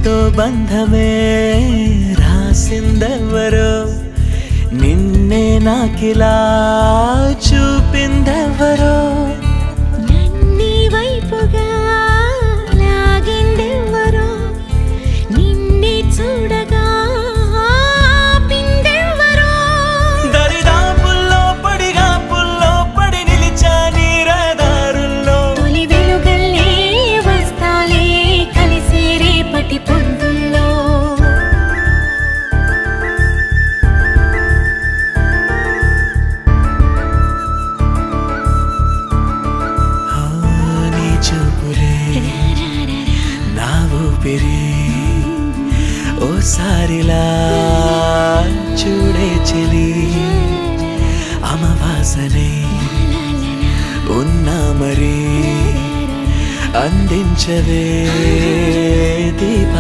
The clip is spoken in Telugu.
నీతో బంధమే రాసిందెవరో నిన్నే నాకిలా చూపిందెవరో నన్నీ వైపుగా లాగిందెవరో నిన్నే చూడగా ఆపిందెవరో దరిదాపుల్లో పడిగా పుల్లో పడి నిలిచా నీ రహదారుల్లో తొలి వెలుగల్లే వస్తాలే కలిసే రేపటి పొద్దుల్లో నీ చూపులే నా ఊపిరి ఓసారిలా చూడే చెలి అమవాసనే ఉన్నా మరి అందించవే దీప